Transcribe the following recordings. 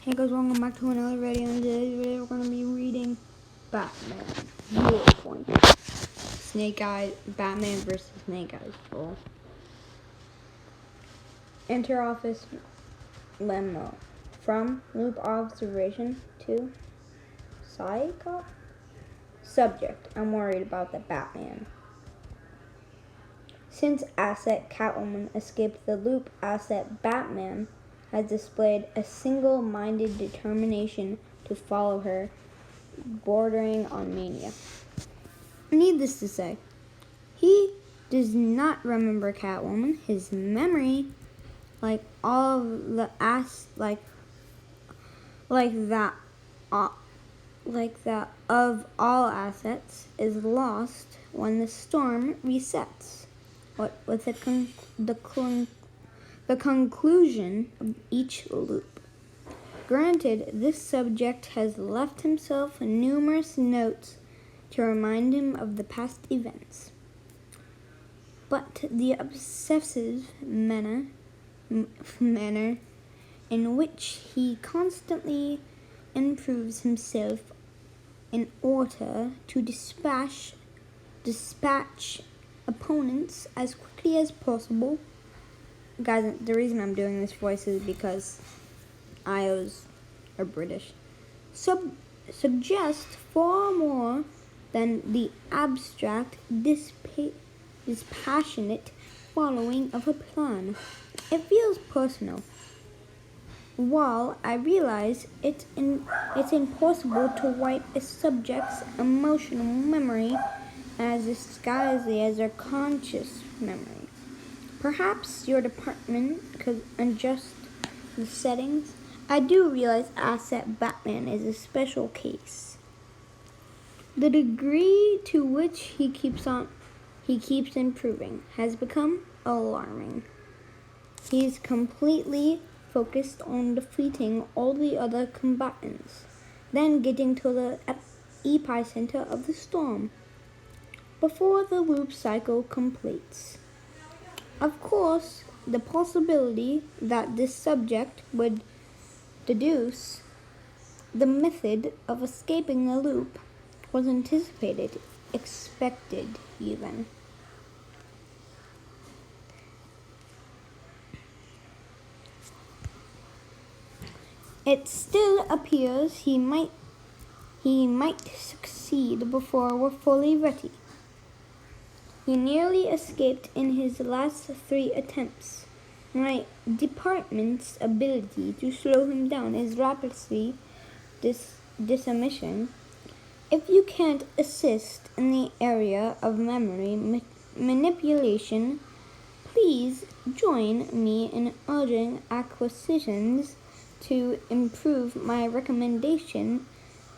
Hey guys, welcome back to another video. In today's video, we're going to be reading Batman. Duel Point. Snake Eyes, Batman versus Snake Eyes. Full. Inter-office memo. From loop observation to Psycho. Subject: I'm worried about the Batman. Since asset Catwoman escaped the loop, asset Batman has displayed a single-minded determination to follow her, bordering on mania. Needless to say, he does not remember Catwoman. His memory, like all of the like that of all assets, is lost when the storm resets. With the conclusion of each loop. Granted, this subject has left himself numerous notes to remind him of the past events. But the obsessive manner in which he constantly improves himself in order to dispatch opponents as quickly as possible. Guys, the reason I'm doing this voice is because IOs are British. Suggest far more than the abstract, dispassionate following of a plan. It feels personal. While I realize it's impossible to wipe a subject's emotional memory as disguised as their conscious memory. Perhaps your department could adjust the settings. I do realize asset Batman is a special case. The degree to which he keeps improving has become alarming. He's completely focused on defeating all the other combatants, then getting to the epicenter of the storm before the loop cycle completes. Of course, the possibility that this subject would deduce the method of escaping the loop was anticipated, expected even. It still appears he might succeed before we're fully ready. He nearly escaped in his last 3 attempts. My department's ability to slow him down is rapidly diminishing. If you can't assist in the area of memory manipulation, please join me in urging acquisitions to improve my recommendation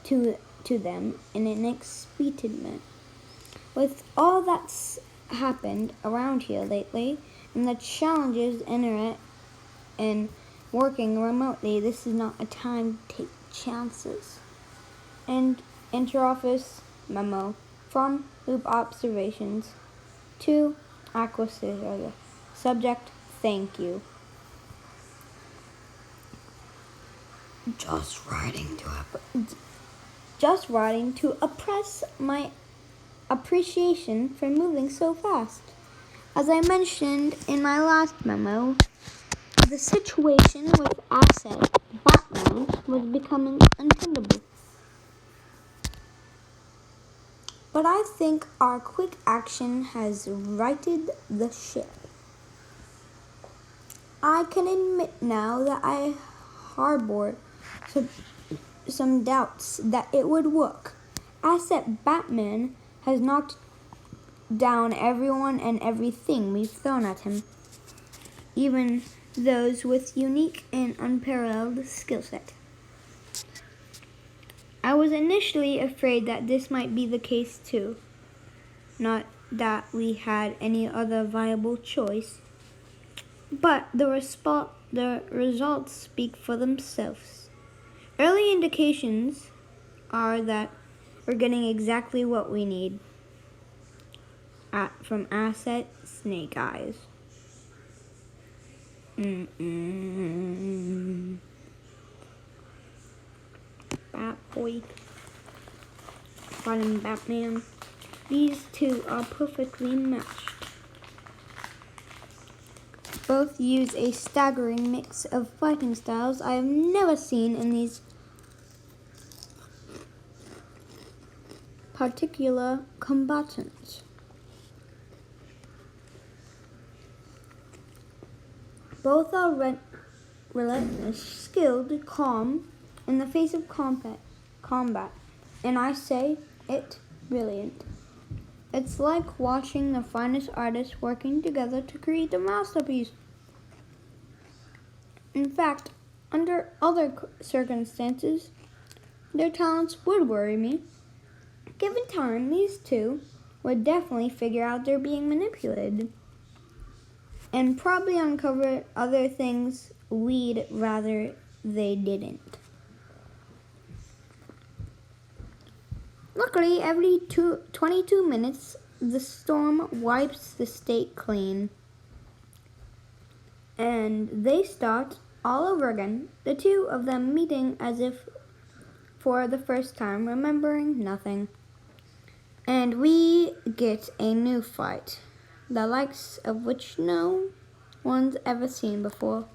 to them in an expedient. With all that's happened around here lately, and the challenges inherent in working remotely, this is not a time to take chances. And inter-office memo from loop observations to acquisition. Subject: thank you. Just writing to express my appreciation for moving so fast. As I mentioned in my last memo, the situation with asset Batman was becoming untenable. But I think our quick action has righted the ship. I can admit now that I harbored some doubts that it would work. Asset Batman has knocked down everyone and everything we've thrown at him, even those with unique and unparalleled skill set. I was initially afraid that this might be the case too. Not that we had any other viable choice, but the results speak for themselves. Early indications are that we're getting exactly what we need from asset Snake Eyes. Batboy fighting Batman. These two are perfectly matched. Both use a staggering mix of fighting styles I have never seen in these particular combatants. Both are relentless, skilled, calm in the face of combat, and I say it brilliant. It's like watching the finest artists working together to create a masterpiece. In fact, under other circumstances, their talents would worry me. Given time, these two would definitely figure out they're being manipulated and probably uncover other things we'd rather they didn't. Luckily, every 22 minutes, the storm wipes the state clean, and they start all over again, the two of them meeting as if for the first time, remembering nothing. And we get a new fight, the likes of which no one's ever seen before.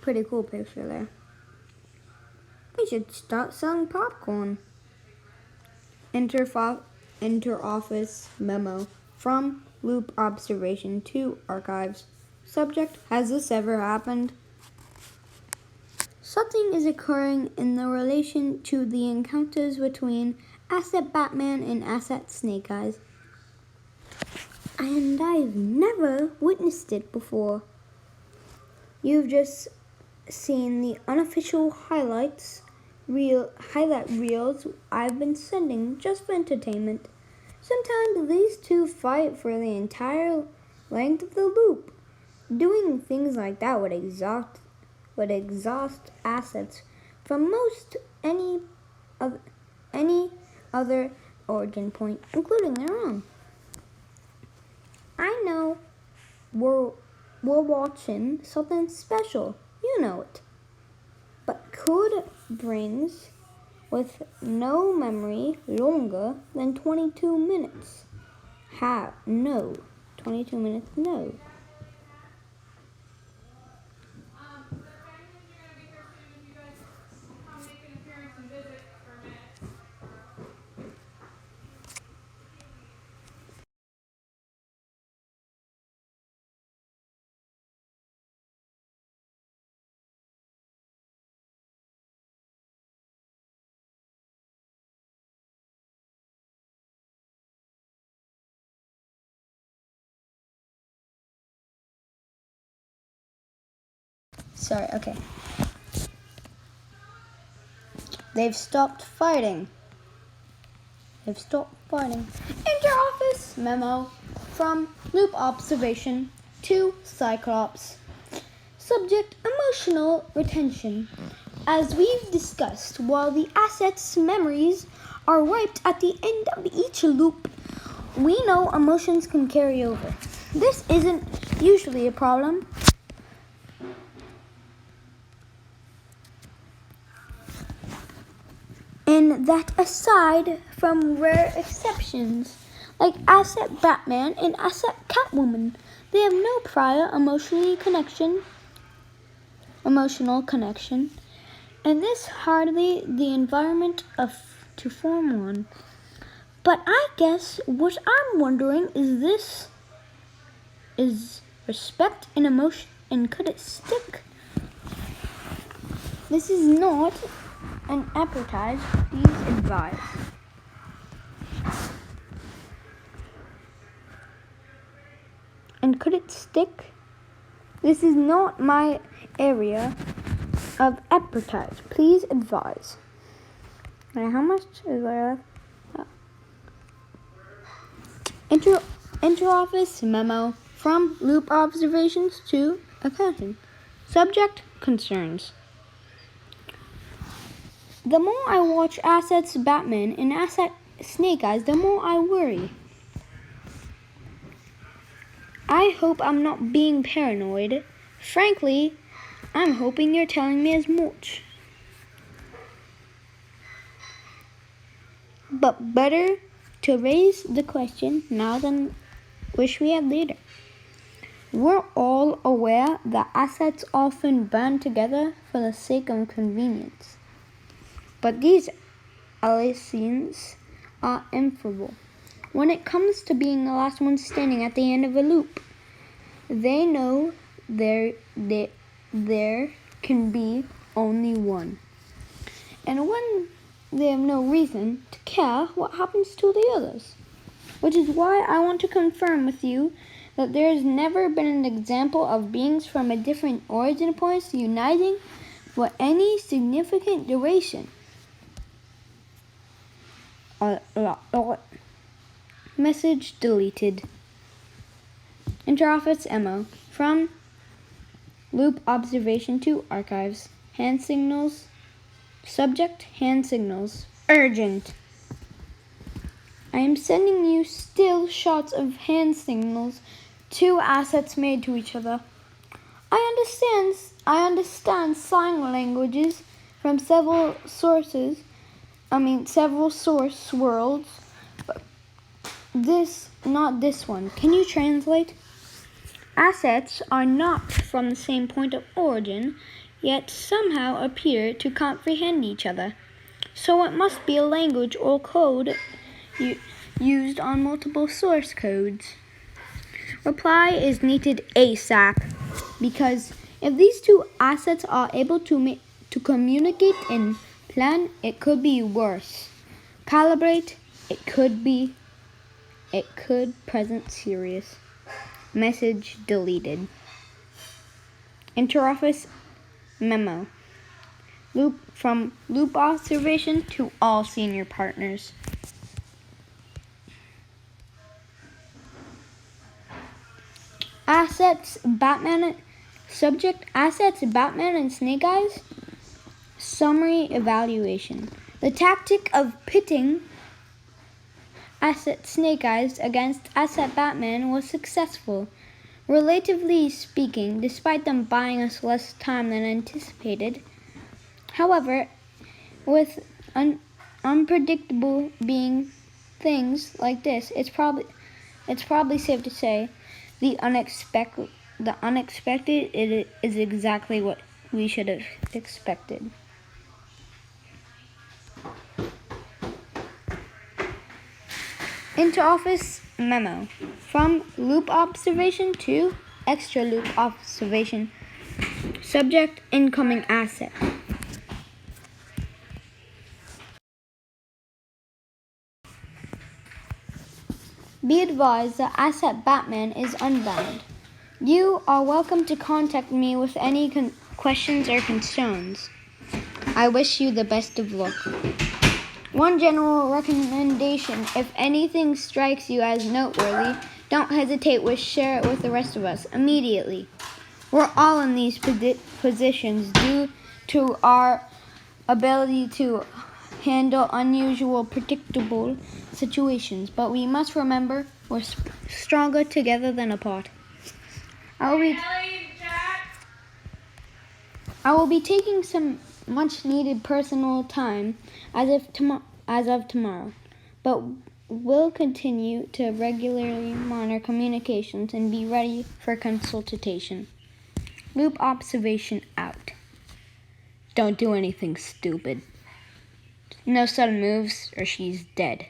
Pretty cool picture there. We should start selling popcorn. Inter-office memo from Loop Observation to Archives. Subject, has this ever happened? Something is occurring in the relation to the encounters between Asset Batman and Asset Snake Eyes. And I've never witnessed it before. You've just seen the unofficial highlight reels I've been sending just for entertainment. Sometimes these two fight for the entire length of the loop. Doing things like that would exhaust assets from most any other origin point, including their own. I know we're watching something special. You know it. But could brings with no memory longer than 22 minutes. No. 22 minutes, no. Sorry, okay. They've stopped fighting. Inter-office memo from Loop Observation to Cyclops. Subject, emotional retention. As we've discussed, while the asset's memories are wiped at the end of each loop, we know emotions can carry over. This isn't usually a problem. And that aside from rare exceptions, like Asset Batman and Asset Catwoman, they have no prior emotional connection, and this hardly the environment to form one. But I guess what I'm wondering is respect and emotion, and could it stick? This is not an appetite, please advise. And could it stick? This is not my area of appetite, please advise. Now, how much is there left? Inter-office memo from Loop Observations to Accounting. Subject, concerns. The more I watch Asset's Batman and Asset Snake Eyes, the more I worry. I hope I'm not being paranoid. Frankly, I'm hoping you're telling me as much. but better to raise the question now than wish we had later. We're all aware that assets often band together for the sake of convenience. But these alliances are inferable. When it comes to being the last one standing at the end of a loop, they know there can be only one. And when they have no reason to care what happens to the others. Which is why I want to confirm with you that there has never been an example of beings from a different origin points uniting for any significant duration. Message deleted. Interoffice MO. From loop observation to archives. Hand signals. Subject, hand signals. Urgent. I am sending you still shots of hand signals, two assets made to each other. I understand sign languages from several source worlds, but not this one. Can you translate? Assets are not from the same point of origin, yet somehow appear to comprehend each other. So it must be a language or code used on multiple source codes. Reply is needed ASAP, because if these two assets are able to communicate in plan, it could be worse. Calibrate, it could present serious. Message deleted. Interoffice memo. From loop observation to all senior partners. Subject assets Batman and Snake Eyes. Summary evaluation. The tactic of pitting asset Snake Eyes against asset Batman was successful. Relatively speaking, despite them buying us less time than anticipated. However, with unpredictable being things like this, it's probably safe to say the unexpected is exactly what we should have expected. Interoffice memo. From loop observation to extra loop observation. Subject incoming asset. Be advised that asset Batman is unbound. You are welcome to contact me with any questions or concerns. I wish you the best of luck. One general recommendation: if anything strikes you as noteworthy, don't hesitate to share it with the rest of us immediately. We're all in these positions due to our ability to handle unusual, predictable situations, but we must remember we're stronger together than apart. I will be taking some much-needed personal time as of tomorrow, but will continue to regularly monitor communications and be ready for consultation. Loop observation out. Don't do anything stupid. No sudden moves or she's dead.